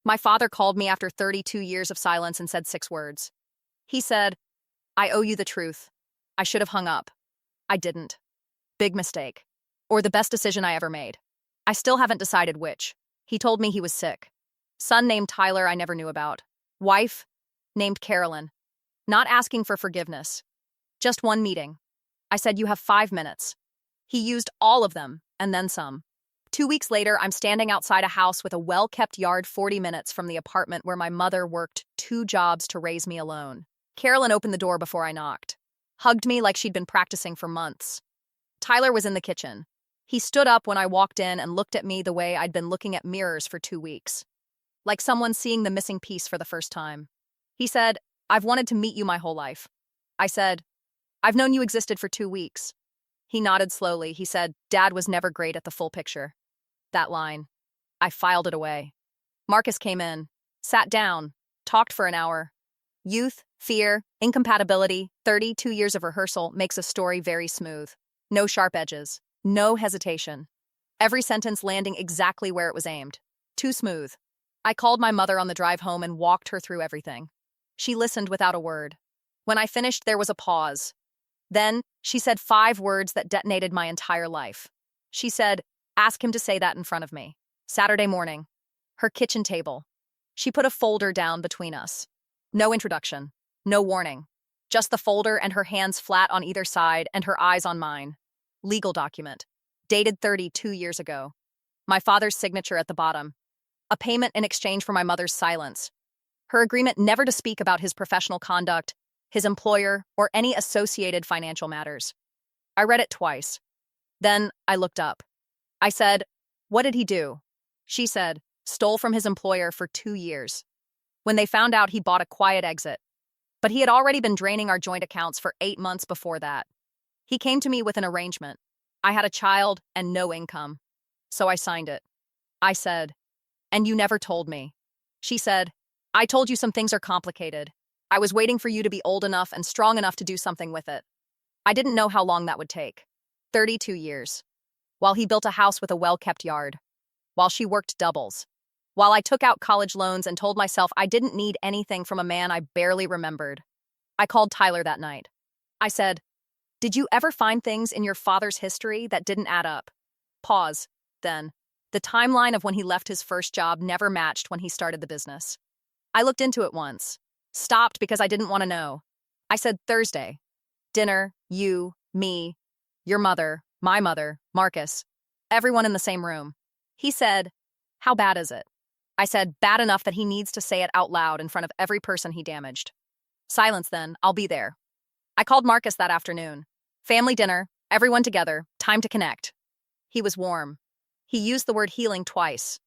My father called me after 32 years of silence and said 6 words. He said, I owe you the truth. I should have hung up. I didn't. Big mistake. Or the best decision I ever made. I still haven't decided which. He told me he was sick. Son named Tyler I never knew about. Wife named Carolyn. Not asking for forgiveness. Just one meeting. I said, you have 5 minutes. He used all of them, and then some. 2 weeks later, I'm standing outside a house with a well-kept yard 40 minutes from the apartment where my mother worked 2 jobs to raise me alone. Carolyn opened the door before I knocked. Hugged me like she'd been practicing for months. Tyler was in the kitchen. He stood up when I walked in and looked at me the way I'd been looking at mirrors for 2 weeks. Like someone seeing the missing piece for the first time. He said, I've wanted to meet you my whole life. I said, I've known you existed for 2 weeks. He nodded slowly. He said, Dad was never great at the full picture. That line. I filed it away. Marcus came in, sat down, talked for an hour. Youth, fear, incompatibility, 32 years of rehearsal makes a story very smooth. No sharp edges, no hesitation. Every sentence landing exactly where it was aimed. Too smooth. I called my mother on the drive home and walked her through everything. She listened without a word. When I finished, there was a pause. Then, she said 5 words that detonated my entire life. She said, ask him to say that in front of me. Saturday morning. Her kitchen table. She put a folder down between us. No introduction. No warning. Just the folder and her hands flat on either side and her eyes on mine. Legal document. Dated 32 years ago. My father's signature at the bottom. A payment in exchange for my mother's silence. Her agreement never to speak about his professional conduct, his employer, or any associated financial matters. I read it twice. Then I looked up. I said, what did he do? She said, stole from his employer for 2 years. When they found out, he bought a quiet exit. But he had already been draining our joint accounts for 8 months before that. He came to me with an arrangement. I had a child and no income. So I signed it. I said, and you never told me. She said, I told you some things are complicated. I was waiting for you to be old enough and strong enough to do something with it. I didn't know how long that would take. 32 years. While he built a house with a well-kept yard. While she worked doubles. While I took out college loans and told myself I didn't need anything from a man I barely remembered. I called Tyler that night. I said, did you ever find things in your father's history that didn't add up? Pause. Then. The timeline of when he left his first job never matched when he started the business. I looked into it once. Stopped because I didn't want to know. I said Thursday. Dinner, you, me, your mother, my mother, Marcus. Everyone in the same room. He said, how bad is it? I said, bad enough that he needs to say it out loud in front of every person he damaged. Silence then, I'll be there. I called Marcus that afternoon. Family dinner, everyone together, time to connect. He was warm. He used the word healing twice.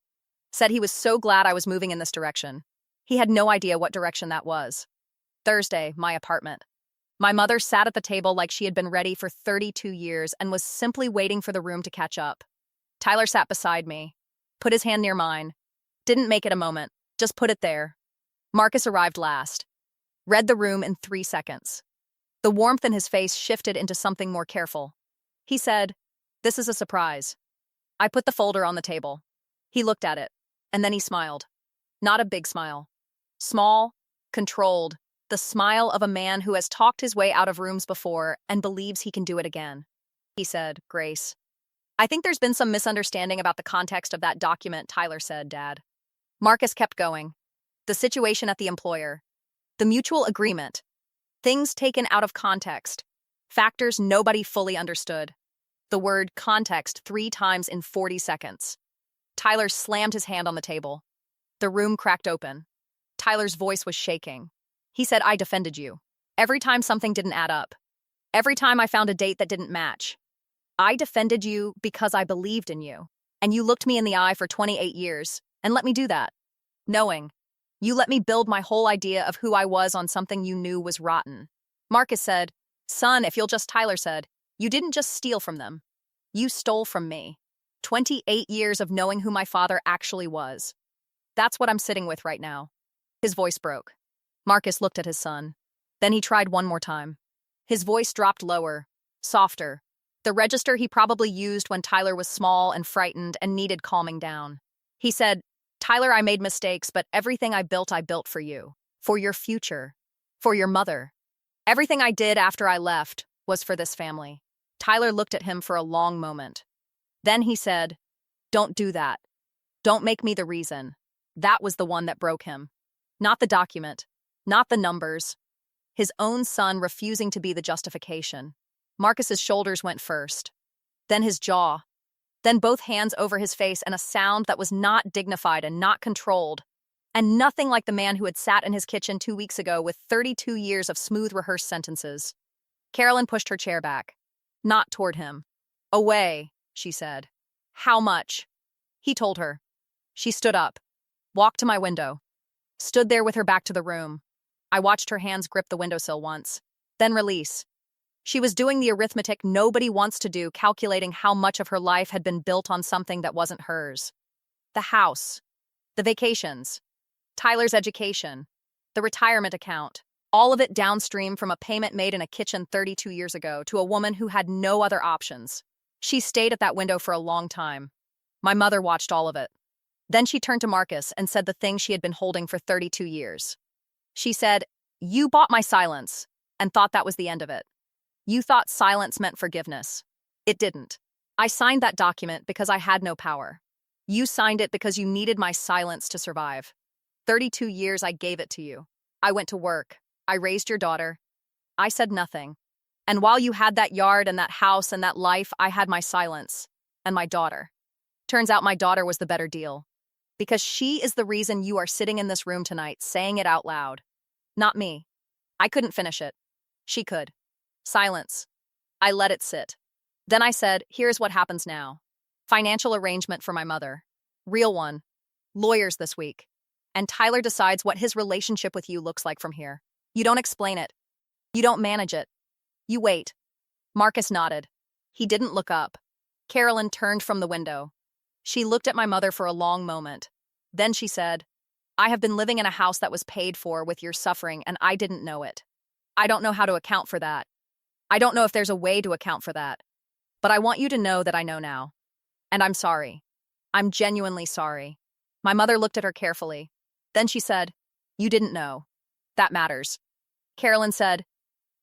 Said he was so glad I was moving in this direction. He had no idea what direction that was. Thursday, my apartment. My mother sat at the table like she had been ready for 32 years and was simply waiting for the room to catch up. Tyler sat beside me, put his hand near mine. Didn't make it a moment, just put it there. Marcus arrived last. Read the room in 3 seconds. The warmth in his face shifted into something more careful. He said, this is a surprise. I put the folder on the table. He looked at it, and then he smiled. Not a big smile. Small, controlled, the smile of a man who has talked his way out of rooms before and believes he can do it again. He said, Grace. I think there's been some misunderstanding about the context of that document, Tyler said, Dad. Marcus kept going. The situation at the employer. The mutual agreement. Things taken out of context. Factors nobody fully understood. The word context 3 times in 40 seconds. Tyler slammed his hand on the table. The room cracked open. Tyler's voice was shaking. He said, I defended you. Every time something didn't add up. Every time I found a date that didn't match. I defended you because I believed in you. And you looked me in the eye for 28 years and let me do that. Knowing. You let me build my whole idea of who I was on something you knew was rotten. Marcus said, son, if you'll just, Tyler said, you didn't just steal from them. You stole from me. 28 years of knowing who my father actually was. That's what I'm sitting with right now. His voice broke. Marcus looked at his son. Then he tried one more time. His voice dropped lower, softer. The register he probably used when Tyler was small and frightened and needed calming down. He said, Tyler, I made mistakes, but everything I built for you, for your future, for your mother. Everything I did after I left was for this family. Tyler looked at him for a long moment. Then he said, "Don't do that. Don't make me the reason." That was the one that broke him. Not the document, not the numbers. His own son refusing to be the justification. Marcus's shoulders went first, then his jaw, then both hands over his face, and a sound that was not dignified and not controlled, and nothing like the man who had sat in his kitchen 2 weeks ago with 32 years of smooth rehearsed sentences. Carolyn pushed her chair back. Not toward him. "Away," she said. "How much?" He told her. She stood up, walked to my window, stood there with her back to the room. I watched her hands grip the windowsill once, then release. She was doing the arithmetic nobody wants to do, calculating how much of her life had been built on something that wasn't hers. The house, the vacations, Tyler's education, the retirement account, all of it downstream from a payment made in a kitchen 32 years ago to a woman who had no other options. She stayed at that window for a long time. My mother watched all of it. Then she turned to Marcus and said the thing she had been holding for 32 years. She said, "You bought my silence and thought that was the end of it. You thought silence meant forgiveness. It didn't. I signed that document because I had no power. You signed it because you needed my silence to survive. 32 years I gave it to you. I went to work. I raised your daughter. I said nothing. And while you had that yard and that house and that life, I had my silence and my daughter. Turns out my daughter was the better deal. Because she is the reason you are sitting in this room tonight saying it out loud. Not me. I couldn't finish it. She could. Silence. I let it sit. Then I said, here's what happens now. Financial arrangement for my mother. Real one. Lawyers this week. And Tyler decides what his relationship with you looks like from here. You don't explain it. You don't manage it. You wait." Marcus nodded. He didn't look up. Carolyn turned from the window. She looked at my mother for a long moment. Then she said, "I have been living in a house that was paid for with your suffering, and I didn't know it. I don't know how to account for that. I don't know if there's a way to account for that. But I want you to know that I know now. And I'm sorry. I'm genuinely sorry." My mother looked at her carefully. Then she said, "You didn't know. That matters." Carolyn said,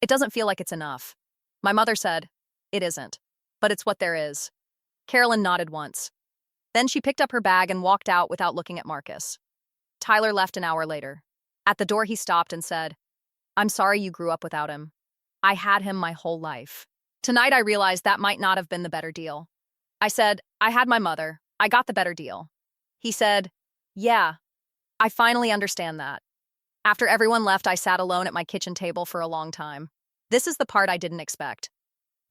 "It doesn't feel like it's enough." My mother said, "It isn't. But it's what there is." Carolyn nodded once. Then she picked up her bag and walked out without looking at Marcus. Tyler left an hour later. At the door he stopped and said, "I'm sorry you grew up without him. I had him my whole life." Tonight I realized that might not have been the better deal. I said, "I had my mother. I got the better deal." He said, "Yeah, I finally understand that." After everyone left, I sat alone at my kitchen table for a long time. This is the part I didn't expect.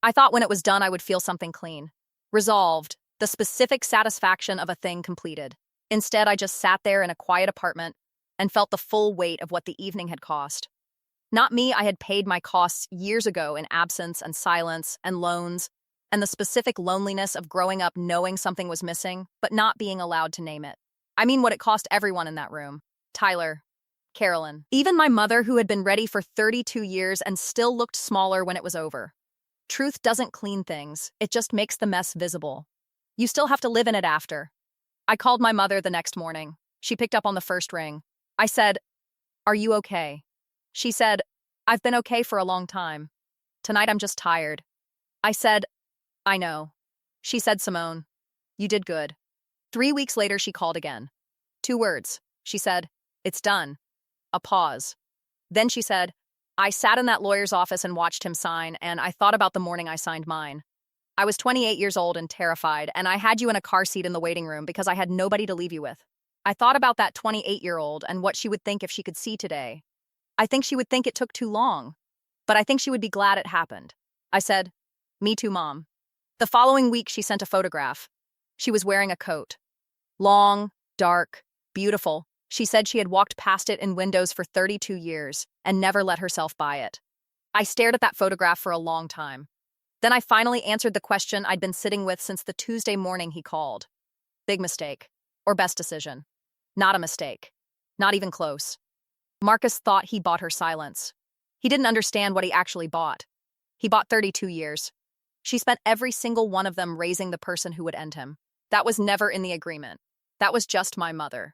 I thought when it was done I would feel something clean. Resolved, the specific satisfaction of a thing completed. Instead, I just sat there in a quiet apartment and felt the full weight of what the evening had cost. Not me, I had paid my costs years ago in absence and silence and loans, and the specific loneliness of growing up knowing something was missing, but not being allowed to name it. I mean what it cost everyone in that room. Tyler, Carolyn, even my mother who had been ready for 32 years and still looked smaller when it was over. Truth doesn't clean things, it just makes the mess visible. You still have to live in it after. I called my mother the next morning. She picked up on the first ring. I said, "Are you okay?" She said, "I've been okay for a long time. Tonight I'm just tired." I said, "I know." She said, "Simone, you did good." 3 weeks later she called again. 2 words. She said, "It's done." A pause. Then she said, "I sat in that lawyer's office and watched him sign, and I thought about the morning I signed mine. I was 28 years old and terrified, and I had you in a car seat in the waiting room because I had nobody to leave you with. I thought about that 28-year-old and what she would think if she could see today. I think she would think it took too long, but I think she would be glad it happened." I said, "Me too, Mom." The following week she sent a photograph. She was wearing a coat. Long, dark, beautiful. She said she had walked past it in windows for 32 years and never let herself buy it. I stared at that photograph for a long time. Then I finally answered the question I'd been sitting with since the Tuesday morning he called. Big mistake. Or best decision. Not a mistake. Not even close. Marcus thought he bought her silence. He didn't understand what he actually bought. He bought 32 years. She spent every single one of them raising the person who would end him. That was never in the agreement. That was just my mother.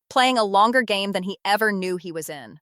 playing a longer game than he ever knew he was in.